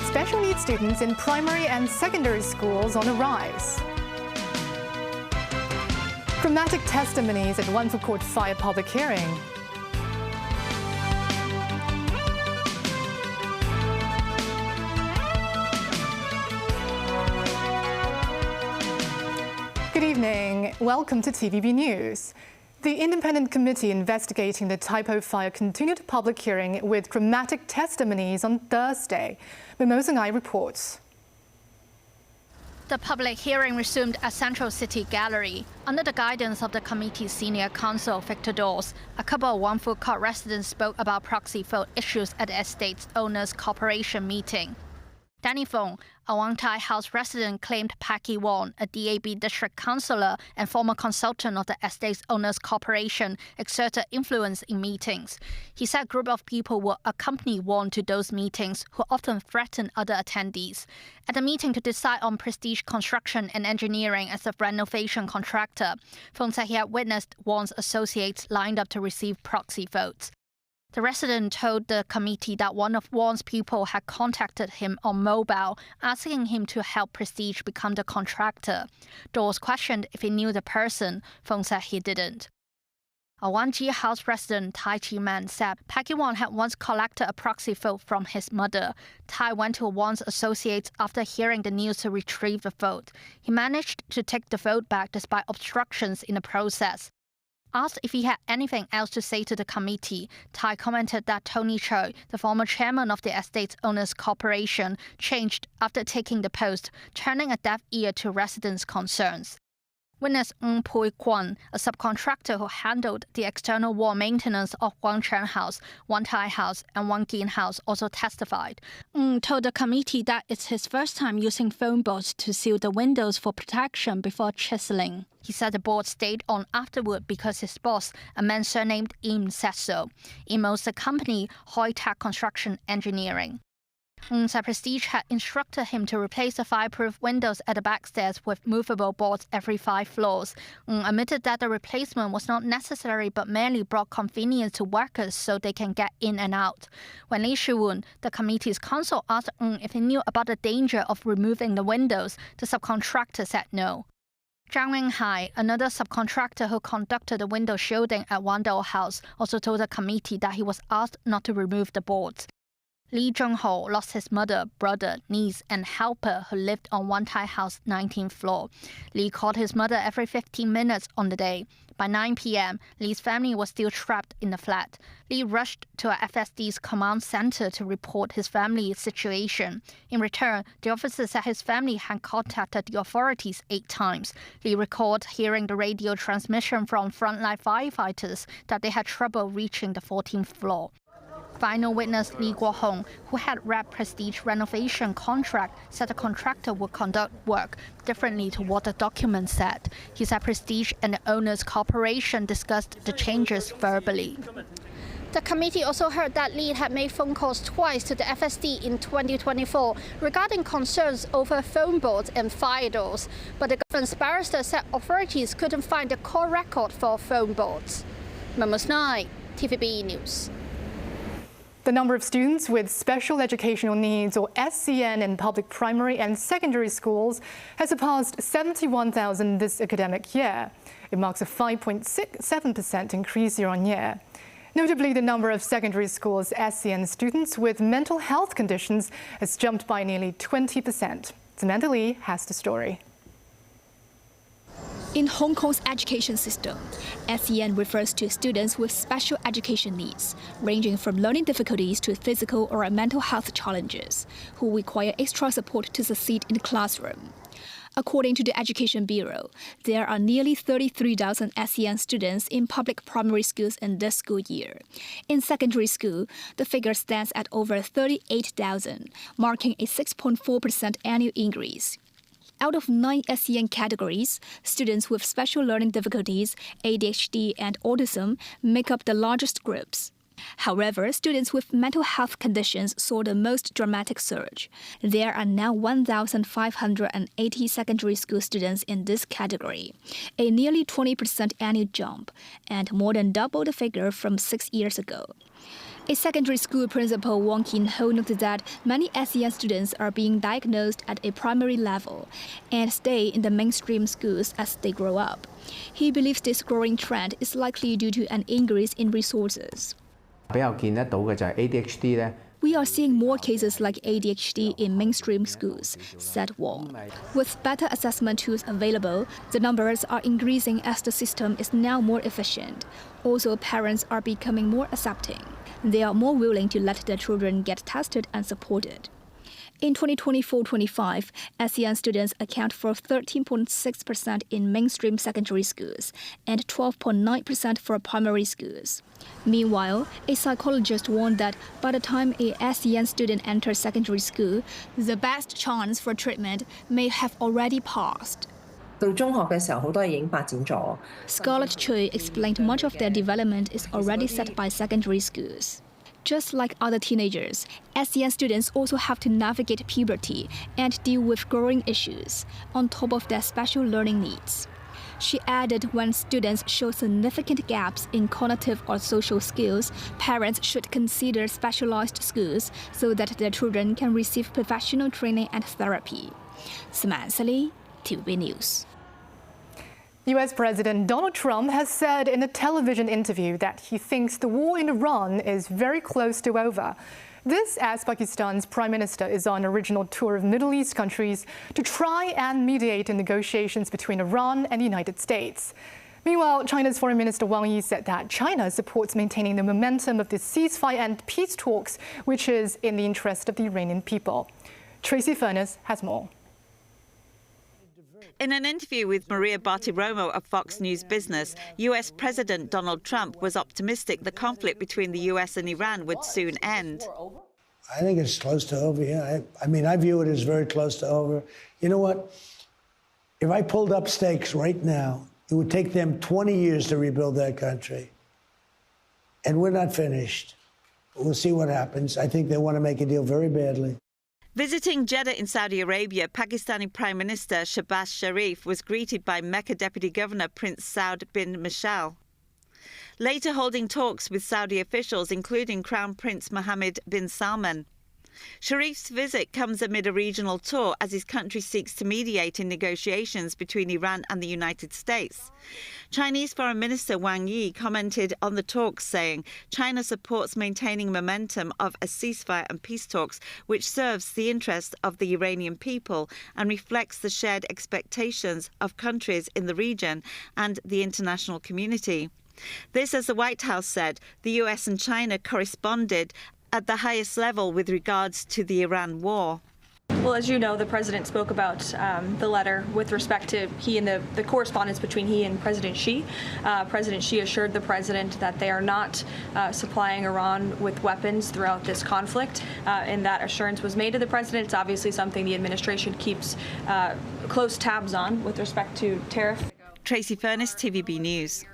Special needs students in primary and secondary schools on the rise. Dramatic testimonies at one court fire public hearing. Good evening. Welcome to TVB News. The independent committee investigating the Tai Po fire continued public hearing with dramatic testimonies on Thursday. Mimosang reports. The public hearing resumed at Central City Gallery. Under the guidance of the committee's senior counsel, Victor Dawes, a couple of one-foot court residents spoke about proxy vote issues at the estate's owners' corporation meeting. Danny Fong, a Wang Tai House resident, claimed Packy Wong, a DAB district councillor and former consultant of the estate's owners' corporation, exerted influence in meetings. He said a group of people would accompany Wong to those meetings, who often threatened other attendees. At the meeting to decide on Prestige Construction and Engineering as a renovation contractor, Fong said he had witnessed Wong's associates lined up to receive proxy votes. The resident told the committee that one of Wong's people had contacted him on mobile, asking him to help Prestige become the contractor. Dawes questioned if he knew the person. Fong said he didn't. A Wanji House resident, Tai Chi Man, said Packy Wong had once collected a proxy vote from his mother. Tai went to Wong's associates after hearing the news to retrieve the vote. He managed to take the vote back despite obstructions in the process. Asked if he had anything else to say to the committee, Tai commented that Tony Choi, the former chairman of the estate's owners' corporation, changed after taking the post, turning a deaf ear to residents' concerns. Witness Ng Pui Kwan, a subcontractor who handled the external wall maintenance of Wang Chen House, Wang Tai House, and Wang Gin House, also testified. Ng told the committee that it's his first time using foam boards to seal the windows for protection before chiseling. He said the board stayed on afterward because his boss, a man surnamed Im, said so. Im owns the company Hoi Tak Construction Engineering. Ng said Prestige had instructed him to replace the fireproof windows at the backstairs with movable boards every 5 floors. Ng admitted that the replacement was not necessary but merely brought convenience to workers so they can get in and out. When Lee Shu-woon, the committee's counsel, asked Ng if he knew about the danger of removing the windows, the subcontractor said no. Zhang Wenhai, another subcontractor who conducted the window shielding at Wandao House, also told the committee that he was asked not to remove the boards. Lee Jung-ho lost his mother, brother, niece, and helper who lived on Wang Tai House 19th floor. Lee called his mother every 15 minutes on the day. By 9 p.m., Lee's family was still trapped in the flat. Lee rushed to a FSD's command center to report his family's situation. In return, the officer said his family had contacted the authorities 8 times. Lee recalled hearing the radio transmission from frontline firefighters that they had trouble reaching the 14th floor. Final witness Lee Guo-hong, who had read Prestige renovation contract, said the contractor would conduct work differently to what the document said. He said Prestige and the owners' corporation discussed the changes verbally. The committee also heard that Lee had made phone calls twice to the FSD in 2024 regarding concerns over foam boards and fire doors, but the government's barrister said authorities couldn't find a call record for foam boards. Mimosang, TVB News. The number of students with special educational needs, or SEN, in public primary and secondary schools has surpassed 71,000 this academic year. It marks a 5.67% increase year-on-year. Notably, the number of secondary schools SEN students with mental health conditions has jumped by nearly 20%. Samantha Lee has the story. In Hong Kong's education system, SEN refers to students with special education needs, ranging from learning difficulties to physical or mental health challenges, who require extra support to succeed in the classroom. According to the Education Bureau, there are nearly 33,000 SEN students in public primary schools in this school year. In secondary school, the figure stands at over 38,000, marking a 6.4% annual increase. Out of 9 SEN categories, students with special learning difficulties, ADHD, and autism make up the largest groups. However, students with mental health conditions saw the most dramatic surge. There are now 1,580 secondary school students in this category, a nearly 20% annual jump, and more than double the figure from 6 years ago. A secondary school principal, Wang Qinho, noted that many ASEAN students are being diagnosed at a primary level and stay in the mainstream schools as they grow up. He believes this growing trend is likely due to an increase in resources. 比較見得到嘅就係 ADHD 咧。 We are seeing more cases like ADHD in mainstream schools, said Wang. With better assessment tools available, the numbers are increasing as the system is now more efficient. Also, parents are becoming more accepting. They are more willing to let their children get tested and supported. In 2024-25, ASEAN students account for 13.6% in mainstream secondary schools and 12.9% for primary schools. Meanwhile, a psychologist warned that by the time an ASEAN student enters secondary school, the best chance for treatment may have already passed. 到中學嘅時候，好多嘢已經發展咗。 Scarlett Choi explained much of their development is already set by secondary schools. Just like other teenagers, ASEAN students also have to navigate puberty and deal with growing issues, on top of their special learning needs. She added when students show significant gaps in cognitive or social skills, parents should consider specialized schools so that their children can receive professional training and therapy. Samantha Lee, TVB News. US President Donald Trump has said in a television interview that he thinks the war in Iran is very close to over. This as Pakistan's Prime Minister is on a regional tour of Middle East countries to try and mediate in negotiations between Iran and the United States. Meanwhile, China's Foreign Minister Wang Yi said that China supports maintaining the momentum of the ceasefire and peace talks, which is in the interest of the Iranian people. Tracy Furness has more. In an interview with Maria Bartiromo of Fox News Business, US President Donald Trump was optimistic the conflict between the US and Iran would soon end. I think it's close to over, yeah. I mean, I view it as very close to over. You know what? If I pulled up stakes right now, it would take them 20 years to rebuild that country. And we're not finished. We'll see what happens. I think they want to make a deal very badly. Visiting Jeddah in Saudi Arabia, Pakistani Prime Minister Shehbaz Sharif was greeted by Mecca Deputy Governor Prince Saud bin Mishal. Later holding talks with Saudi officials, including Crown Prince Mohammed bin Salman. Sharif's visit comes amid a regional tour as his country seeks to mediate in negotiations between Iran and the United States. Chinese Foreign Minister Wang Yi commented on the talks, saying China supports maintaining momentum of a ceasefire and peace talks, which serves the interests of the Iranian people and reflects the shared expectations of countries in the region and the international community. This, as the White House said, the US and China corresponded at the highest level with regards to the Iran war. Well, as you know, the president spoke about the letter with respect to he and the correspondence between he and President Xi. President Xi assured the president that they are not supplying Iran with weapons throughout this conflict, and that assurance was made to the president. It's obviously something the administration keeps close tabs on with respect to tariff. Tracy Furness, TVB News.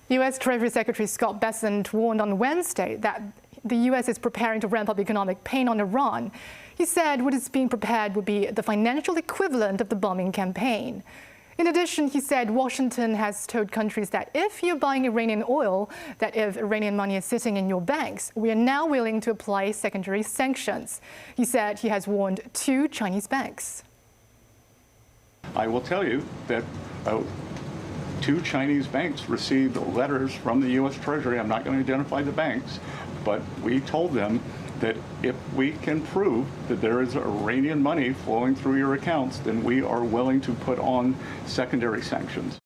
US Treasury Secretary Scott Bessent warned on Wednesday that the US is preparing to ramp up economic pain on Iran. He said what is being prepared would be the financial equivalent of the bombing campaign. In addition, he said Washington has told countries that if you're buying Iranian oil, that if Iranian money is sitting in your banks, we are now willing to apply secondary sanctions. He said he has warned 2 Chinese banks. I will tell you that 2 Chinese banks received letters from the U.S. Treasury. I'm not going to identify the banks, but we told them that if we can prove that there is Iranian money flowing through your accounts, then we are willing to put on secondary sanctions.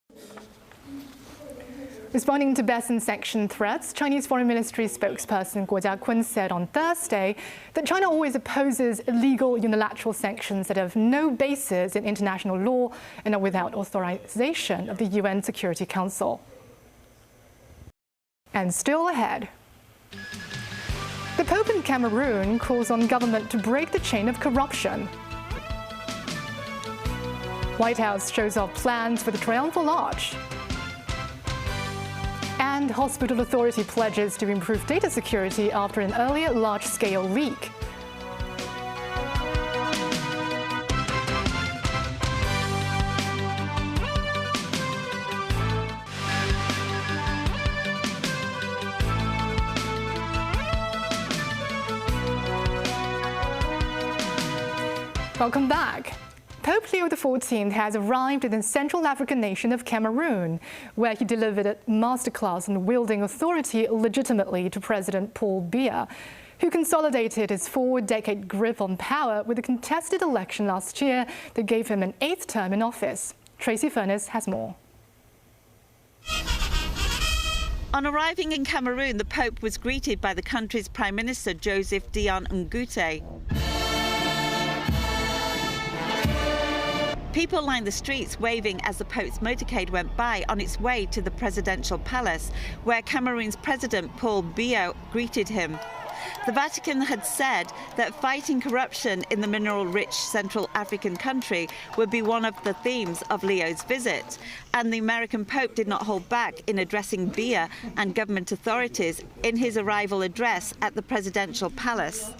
Responding to Bessent's sanction threats, Chinese Foreign Ministry spokesperson Guo Jiakun said on Thursday that China always opposes illegal unilateral sanctions that have no basis in international law and are without authorization of the UN Security Council. And still ahead. The Pope in Cameroon calls on government to break the chain of corruption. White House shows off plans for the Triumphal Arch. And hospital authority pledges to improve data security after an earlier large-scale leak. Welcome back. Pope Leo XIV has arrived in the Central African nation of Cameroon, where he delivered a masterclass on wielding authority legitimately to President Paul Biya, who consolidated his 4-decade grip on power with a contested election last year that gave him an 8th term in office. Tracy Furness has more. On arriving in Cameroon, the Pope was greeted by the country's Prime Minister Joseph Dion Ngute. People lined the streets waving as the Pope's motorcade went by on its way to the presidential palace, where Cameroon's President Paul Biya greeted him. The Vatican had said that fighting corruption in the mineral-rich Central African country would be one of the themes of Leo's visit, and the American Pope did not hold back in addressing Biya and government authorities in his arrival address at the presidential palace.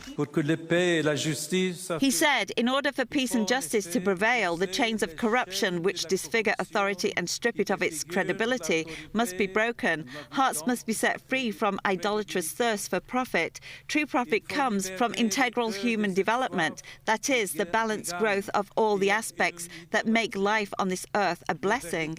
He said, in order for peace and justice to prevail, the chains of corruption which disfigure authority and strip it of its credibility must be broken. Hearts must be set free from idolatrous thirst for profit. True profit comes from integral human development, that is, the balanced growth of all the aspects that make life on this earth a blessing.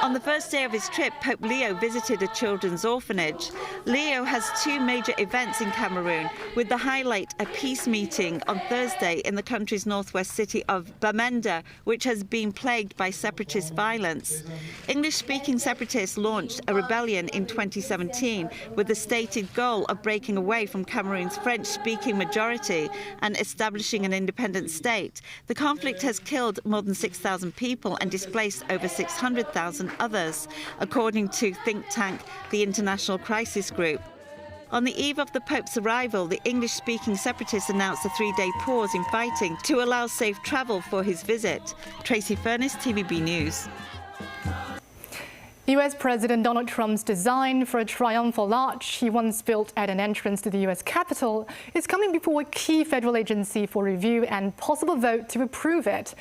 On the first day of his trip, Pope Leo visited a children's orphanage. Leo has 2 major events in Cameroon, with the highlight a peace meeting on Thursday in the country's northwest city of Bamenda, which has been plagued by separatist violence. English-speaking separatists launched a rebellion in 2017 with the stated goal of breaking away from Cameroon's French-speaking majority and establishing an independent state. The conflict has killed more than 6,000 people and displaced over 600,000 others, according to think tank the International Crisis Group. On the eve of the Pope's arrival, the English-speaking separatists announced a 3-day pause in fighting to allow safe travel for his visit. Tracy Furness, TVB News. US President Donald Trump's design for a triumphal arch he once built at an entrance to the US Capitol is coming before a key federal agency for review and possible vote to approve it.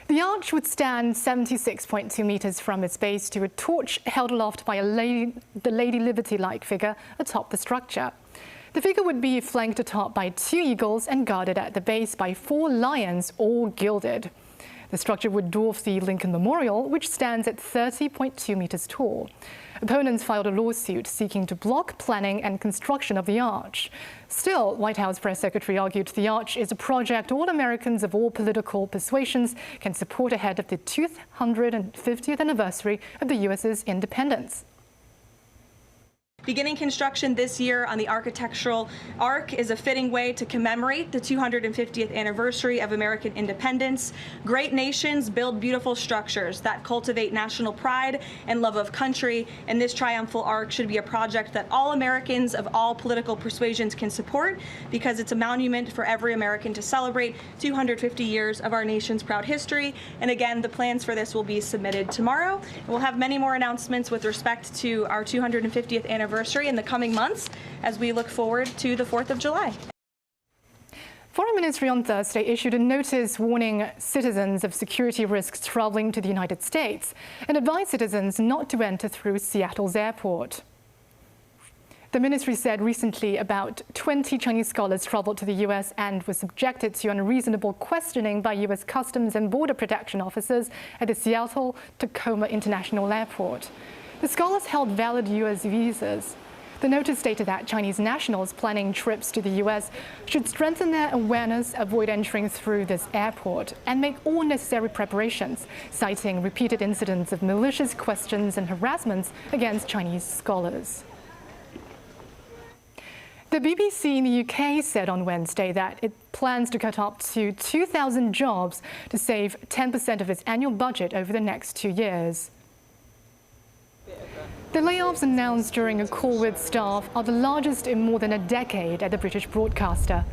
The arch would stand 76.2 meters from its base to a torch held aloft by the Lady Liberty-like figure atop the structure. The figure would be flanked atop by 2 eagles and guarded at the base by 4 lions, all gilded. The structure would dwarf the Lincoln Memorial, which stands at 30.2 meters tall. Opponents filed a lawsuit seeking to block planning and construction of the arch. Still, White House Press Secretary argued the arch is a project all Americans of all political persuasions can support ahead of the 250th anniversary of the U.S.'s independence. Beginning construction this year on the architectural arc is a fitting way to commemorate the 250th anniversary of American independence. Great nations build beautiful structures that cultivate national pride and love of country, and this triumphal arc should be a project that all Americans of all political persuasions can support, because it's a monument for every American to celebrate 250 years of our nation's proud history. And again, the plans for this will be submitted tomorrow. We'll have many more announcements with respect to our 250th anniversary in the coming months as we look forward to the 4th of July. Foreign Ministry on Thursday issued a notice warning citizens of security risks traveling to the United States and advised citizens not to enter through Seattle's airport. The ministry said recently about 20 Chinese scholars traveled to the U.S. and were subjected to unreasonable questioning by U.S. Customs and Border Protection officers at the Seattle-Tacoma International Airport. The scholars held valid U.S. visas. The notice stated that Chinese nationals planning trips to the U.S. should strengthen their awareness, avoid entering through this airport, and make all necessary preparations, citing repeated incidents of malicious questions and harassments against Chinese scholars. The BBC in the UK said on Wednesday that it plans to cut up to 2,000 jobs to save 10% of its annual budget over the next 2 years. The layoffs announced during a call with staff are the largest in more than a decade at the British broadcaster.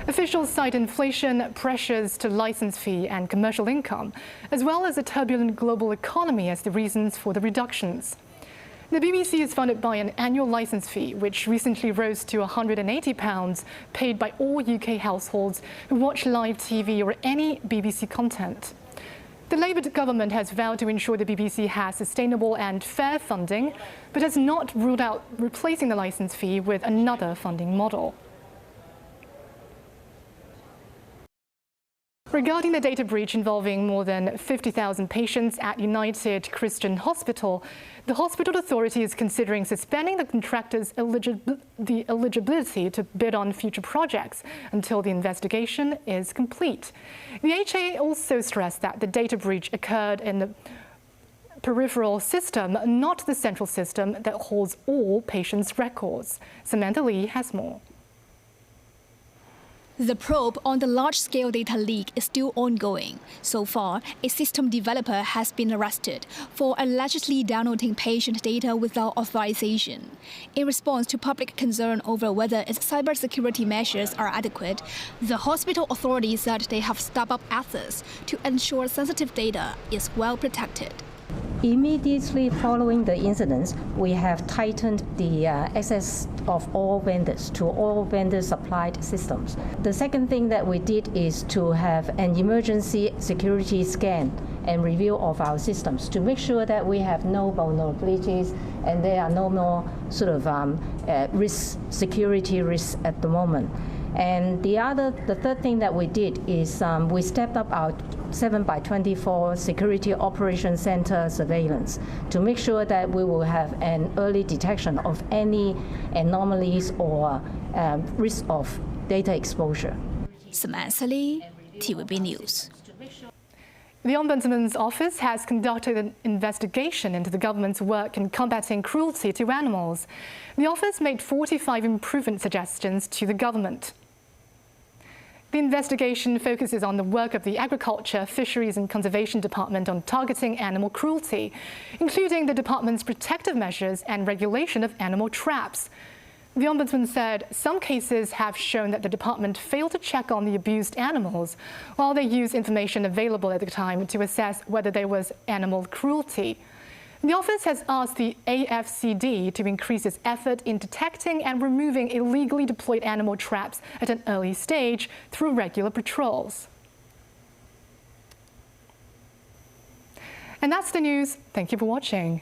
Officials cite inflation, pressures to license fee and commercial income, as well as a turbulent global economy as the reasons for the reductions. The BBC is funded by an annual license fee, which recently rose to £180, paid by all UK households who watch live TV or any BBC content. The Labour government has vowed to ensure the BBC has sustainable and fair funding, but has not ruled out replacing the license fee with another funding model. Regarding the data breach involving more than 50,000 patients at United Christian Hospital, the hospital authority is considering suspending the contractor's eligibility to bid on future projects until the investigation is complete. The HA also stressed that the data breach occurred in the peripheral system, not the central system that holds all patients' records. Samantha Lee has more. The probe on the large-scale data leak is still ongoing. So far, a system developer has been arrested for allegedly downloading patient data without authorization. In response to public concern over whether its cybersecurity measures are adequate, the hospital authority said they have stepped up efforts to ensure sensitive data is well protected. Immediately following the incidents, we have tightened the access of all vendors to all vendor-supplied systems. The second thing that we did is to have an emergency security scan and review of our systems to make sure that we have no vulnerabilities and there are no more sort of security risks at the moment. And the third thing that we did is we stepped up our 7x24 Security Operations Center surveillance to make sure that we will have an early detection of any anomalies or risk of data exposure. Samantha Lee, TVB News. The Ombudsman's office has conducted an investigation into the government's work in combating cruelty to animals. The office made 45 improvement suggestions to the government. The investigation focuses on the work of the Agriculture, Fisheries and Conservation Department on targeting animal cruelty, including the department's protective measures and regulation of animal traps. The Ombudsman said some cases have shown that the department failed to check on the abused animals, while they used information available at the time to assess whether there was animal cruelty. The office has asked the AFCD to increase its effort in detecting and removing illegally deployed animal traps at an early stage through regular patrols. And that's the news. Thank you for watching.